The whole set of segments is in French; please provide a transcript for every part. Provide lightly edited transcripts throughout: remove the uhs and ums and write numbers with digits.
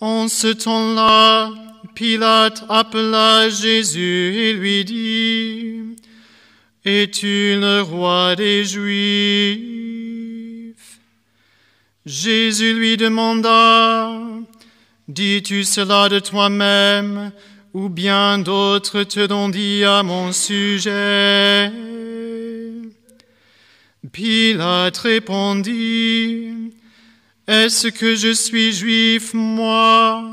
En ce temps-là, Pilate appela Jésus et lui dit, « Es-tu le roi des Juifs ?» Jésus lui demanda, « Dis-tu cela de toi-même, ou bien d'autres te l'ont dit à mon sujet ?» Pilate répondit, « Est-ce que je suis juif, moi ?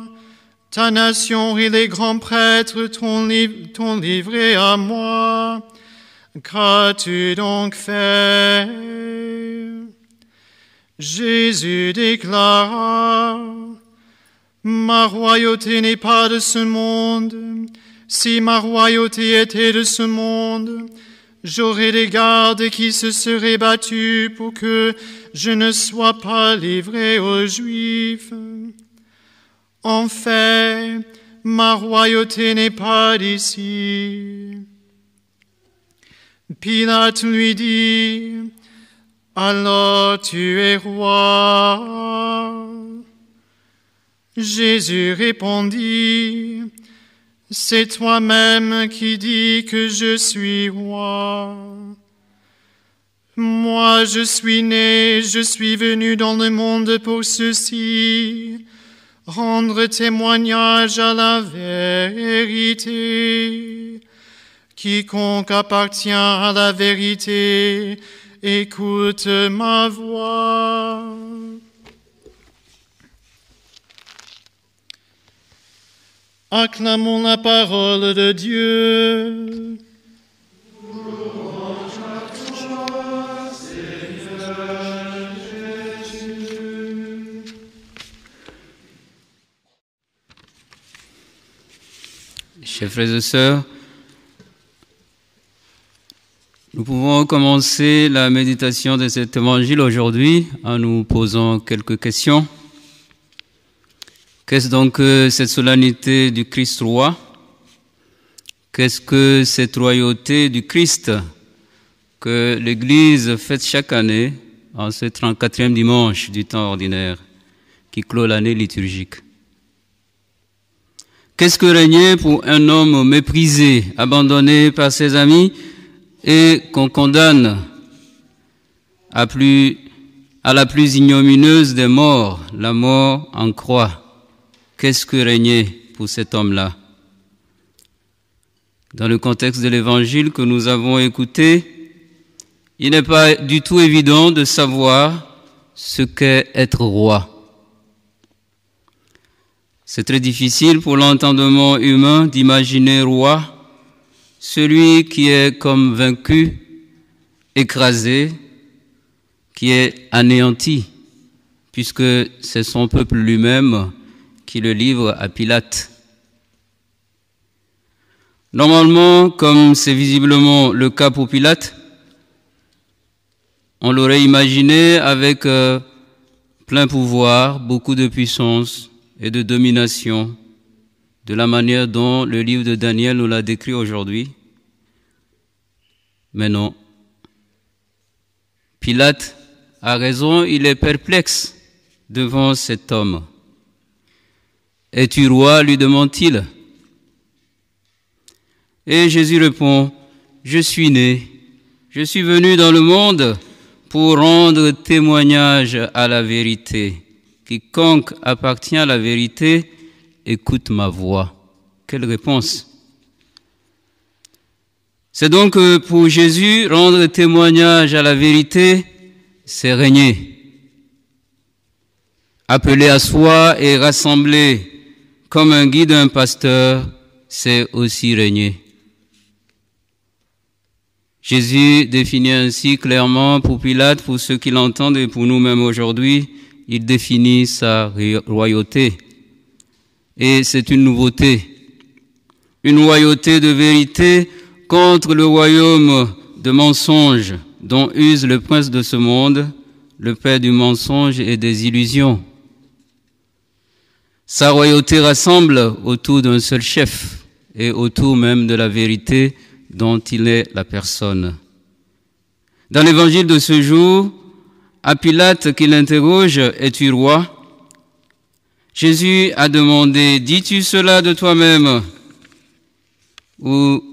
Ta nation et les grands prêtres t'ont livré à moi. Qu'as-tu donc fait ?» Jésus déclara, « Ma royauté n'est pas de ce monde. Si ma royauté était de ce monde, j'aurais des gardes qui se seraient battus pour que je ne sois pas livré aux Juifs. En fait, ma royauté n'est pas d'ici. » Pilate lui dit, « Alors tu es roi ?» Jésus répondit, « C'est toi-même qui dis que je suis roi. Moi, je suis né, je suis venu dans le monde pour ceci, rendre témoignage à la vérité. Quiconque appartient à la vérité, écoute ma voix. » Acclamons la parole de Dieu. Louange à toi, Seigneur Jésus. Chers frères et sœurs, nous pouvons commencer la méditation de cet évangile aujourd'hui en nous posant quelques questions. Qu'est-ce donc cette solennité du Christ roi? Qu'est-ce que cette royauté du Christ que l'Église fête chaque année en ce 34e dimanche du temps ordinaire qui clôt l'année liturgique? Qu'est-ce que régner pour un homme méprisé, abandonné par ses amis et qu'on condamne à la plus ignominieuse des morts, la mort en croix? Qu'est-ce que régner pour cet homme-là? Dans le contexte de l'évangile que nous avons écouté, il n'est pas du tout évident de savoir ce qu'est être roi. C'est très difficile pour l'entendement humain d'imaginer roi, celui qui est comme vaincu, écrasé, qui est anéanti, puisque c'est son peuple lui-même qui le livre à Pilate. Normalement, comme c'est visiblement le cas pour Pilate, on l'aurait imaginé avec plein pouvoir, beaucoup de puissance et de domination, de la manière dont le livre de Daniel nous l'a décrit aujourd'hui. Mais non. Pilate a raison, il est perplexe devant cet homme. « Es-tu roi ?» lui demande-t-il. Et Jésus répond, « Je suis né, je suis venu dans le monde pour rendre témoignage à la vérité. Quiconque appartient à la vérité, écoute ma voix. » Quelle réponse! C'est donc que pour Jésus, rendre témoignage à la vérité, c'est régner. Appeler à soi et rassembler comme un guide, un pasteur, c'est aussi régner. Jésus définit ainsi clairement pour Pilate, pour ceux qui l'entendent et pour nous-mêmes aujourd'hui, il définit sa royauté. Et c'est une nouveauté. Une royauté de vérité contre le royaume de mensonge dont use le prince de ce monde, le père du mensonge et des illusions. Sa royauté rassemble autour d'un seul chef et autour même de la vérité dont il est la personne. Dans l'évangile de ce jour, à Pilate qui l'interroge « Es-tu roi ?» Jésus a demandé, dis-tu cela de toi-même ou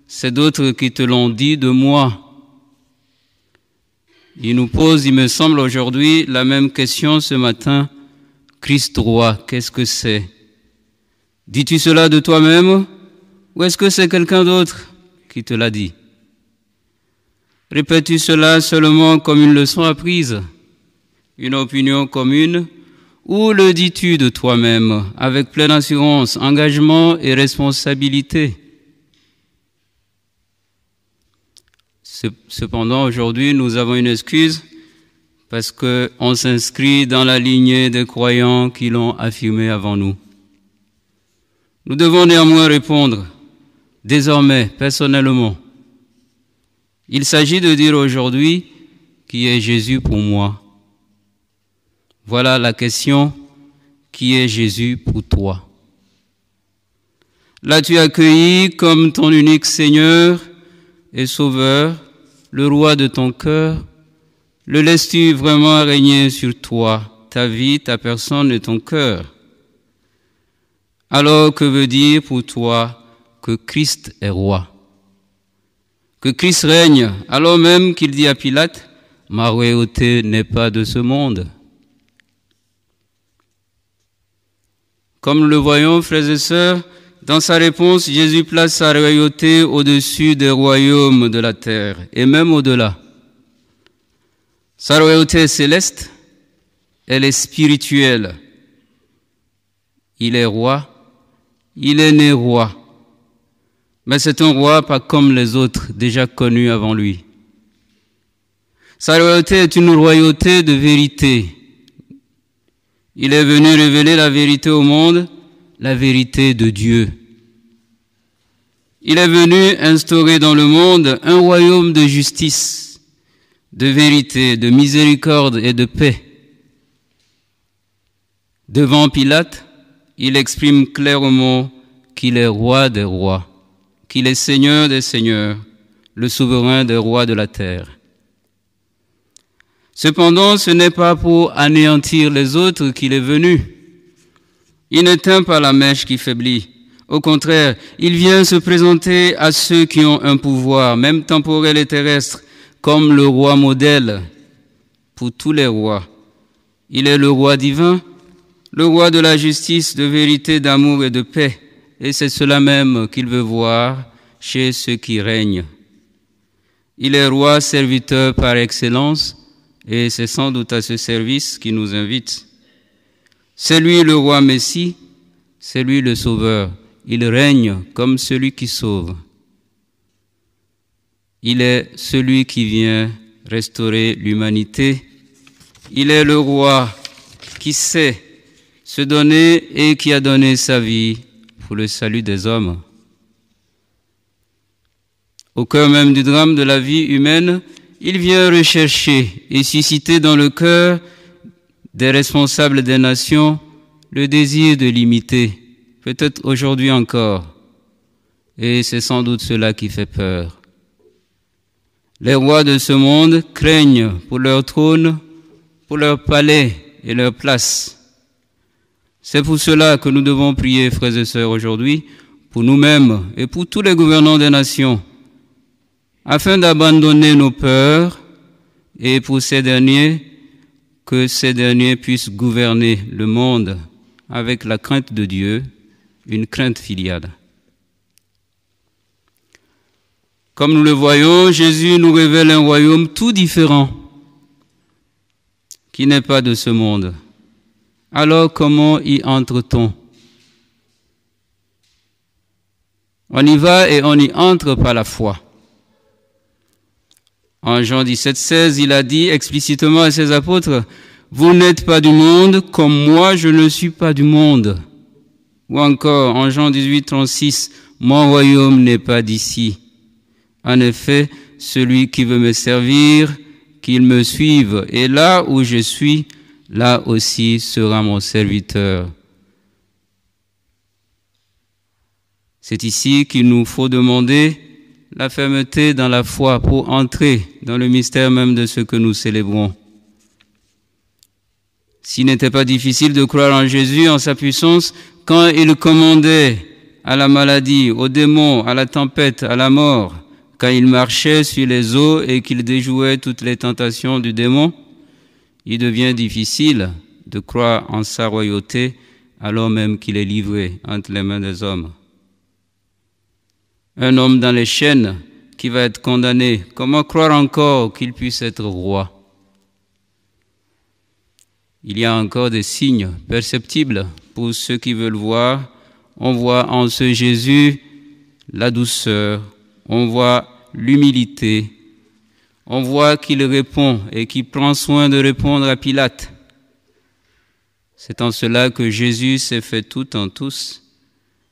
c'est d'autres qui te l'ont dit de moi? Il nous pose, il me semble, aujourd'hui la même question ce matin. Christ roi, qu'est-ce que c'est? Dis-tu cela de toi-même ou est-ce que c'est quelqu'un d'autre qui te l'a dit? Répètes-tu cela seulement comme une leçon apprise, une opinion commune, ou le dis-tu de toi-même avec pleine assurance, engagement et responsabilité? Cependant, aujourd'hui, nous avons une excuse parce qu'on s'inscrit dans la lignée des croyants qui l'ont affirmé avant nous. Nous devons néanmoins répondre, désormais, personnellement. Il s'agit de dire aujourd'hui qui est Jésus pour moi. Voilà la question, qui est Jésus pour toi? L'as-tu accueilli comme ton unique Seigneur et Sauveur, le roi de ton cœur? Le laisses-tu vraiment régner sur toi, ta vie, ta personne et ton cœur? Alors que veut dire pour toi que Christ est roi? Que Christ règne, alors même qu'il dit à Pilate, ma royauté n'est pas de ce monde. Comme nous le voyons, frères et sœurs, dans sa réponse, Jésus place sa royauté au-dessus des royaumes de la terre et même au-delà. Sa royauté est céleste, elle est spirituelle. Il est roi, il est né roi. Mais c'est un roi pas comme les autres, déjà connus avant lui. Sa royauté est une royauté de vérité. Il est venu révéler la vérité au monde, la vérité de Dieu. Il est venu instaurer dans le monde un royaume de justice, de vérité, de miséricorde et de paix. Devant Pilate, il exprime clairement qu'il est roi des rois, qu'il est Seigneur des seigneurs, le souverain des rois de la terre. Cependant, ce n'est pas pour anéantir les autres qu'il est venu. Il n'éteint pas la mèche qui faiblit. Au contraire, il vient se présenter à ceux qui ont un pouvoir, même temporel et terrestre, comme le roi modèle pour tous les rois. Il est le roi divin, le roi de la justice, de vérité, d'amour et de paix. Et c'est cela même qu'il veut voir chez ceux qui règnent. Il est roi serviteur par excellence, et c'est sans doute à ce service qu'il nous invite. C'est lui le roi Messie, c'est lui le sauveur. Il règne comme celui qui sauve. Il est celui qui vient restaurer l'humanité. Il est le roi qui sait se donner et qui a donné sa vie pour le salut des hommes. Au cœur même du drame de la vie humaine, il vient rechercher et susciter dans le cœur des responsables des nations le désir de l'imiter, peut-être aujourd'hui encore, et c'est sans doute cela qui fait peur. Les rois de ce monde craignent pour leur trône, pour leur palais et leur place. C'est pour cela que nous devons prier, frères et sœurs, aujourd'hui, pour nous-mêmes et pour tous les gouvernants des nations, afin d'abandonner nos peurs et pour ces derniers, que ces derniers puissent gouverner le monde avec la crainte de Dieu, une crainte filiale. Comme nous le voyons, Jésus nous révèle un royaume tout différent, qui n'est pas de ce monde. Alors comment y entre-t-on? On y va et on y entre par la foi. En Jean 17,16, il a dit explicitement à ses apôtres, « Vous n'êtes pas du monde, comme moi je ne suis pas du monde. » Ou encore, en Jean 18,36, « Mon royaume n'est pas d'ici. En effet, celui qui veut me servir, qu'il me suive, et là où je suis, là aussi sera mon serviteur. » C'est ici qu'il nous faut demander la fermeté dans la foi pour entrer dans le mystère même de ce que nous célébrons. S'il n'était pas difficile de croire en Jésus, en sa puissance, quand il commandait à la maladie, aux démons, à la tempête, à la mort, quand il marchait sur les eaux et qu'il déjouait toutes les tentations du démon, il devient difficile de croire en sa royauté alors même qu'il est livré entre les mains des hommes. Un homme dans les chaînes qui va être condamné, comment croire encore qu'il puisse être roi? Il y a encore des signes perceptibles pour ceux qui veulent voir. On voit en ce Jésus la douceur, on voit l'humilité, on voit qu'il répond et qu'il prend soin de répondre à Pilate. C'est en cela que Jésus s'est fait tout en tous,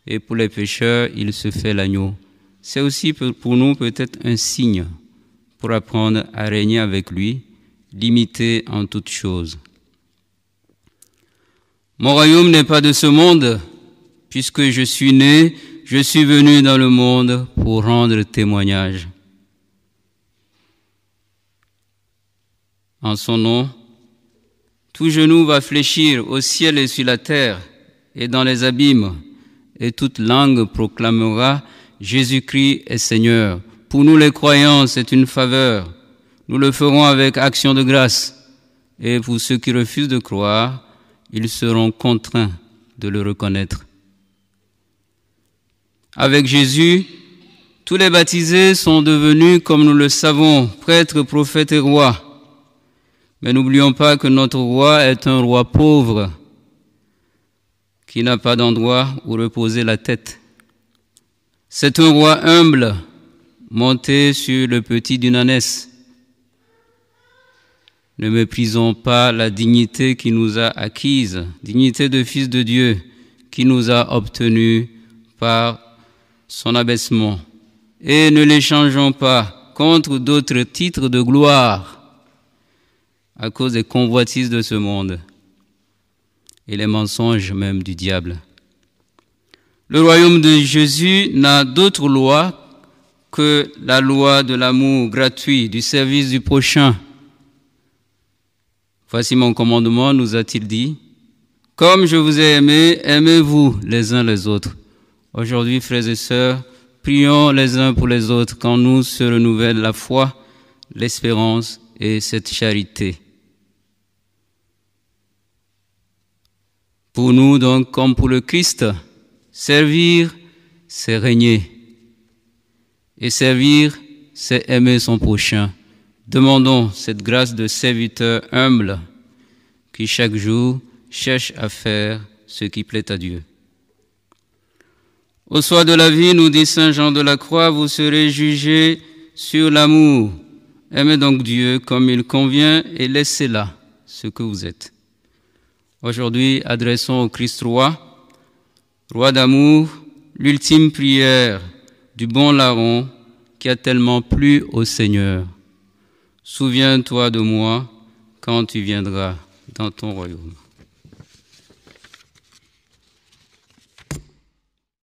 et pour les pécheurs, il se fait l'agneau. C'est aussi pour nous peut-être un signe pour apprendre à régner avec lui, l'imiter en toutes choses. Mon royaume n'est pas de ce monde, puisque je suis né, je suis venu dans le monde pour rendre témoignage. En son nom, tout genou va fléchir au ciel et sur la terre et dans les abîmes, et toute langue proclamera Jésus-Christ est Seigneur. Pour nous les croyants, c'est une faveur. Nous le ferons avec action de grâce. Et pour ceux qui refusent de croire, ils seront contraints de le reconnaître. Avec Jésus, tous les baptisés sont devenus, comme nous le savons, prêtres, prophètes et rois. Mais n'oublions pas que notre roi est un roi pauvre, qui n'a pas d'endroit où reposer la tête. C'est un roi humble, monté sur le petit d'une ânesse. Ne méprisons pas la dignité qui nous a acquise, dignité de fils de Dieu, qui nous a obtenue par son abaissement. Et ne l'échangeons pas contre d'autres titres de gloire à cause des convoitises de ce monde et les mensonges même du diable. Le royaume de Jésus n'a d'autre loi que la loi de l'amour gratuit, du service du prochain. Voici mon commandement, nous a-t-il dit. Comme je vous ai aimé, aimez-vous les uns les autres. Aujourd'hui, frères et sœurs, prions les uns pour les autres qu'en nous se renouvelle la foi, l'espérance et cette charité. Pour nous, donc, comme pour le Christ, servir, c'est régner. Et servir, c'est aimer son prochain. Demandons cette grâce de serviteur humble qui chaque jour cherche à faire ce qui plaît à Dieu. Au soir de la vie, nous dit Saint Jean de la Croix, vous serez jugés sur l'amour. Aimez donc Dieu comme il convient et laissez là ce que vous êtes. Aujourd'hui, adressons au Christ roi, roi d'amour, l'ultime prière du bon larron qui a tellement plu au Seigneur. Souviens-toi de moi quand tu viendras dans ton royaume.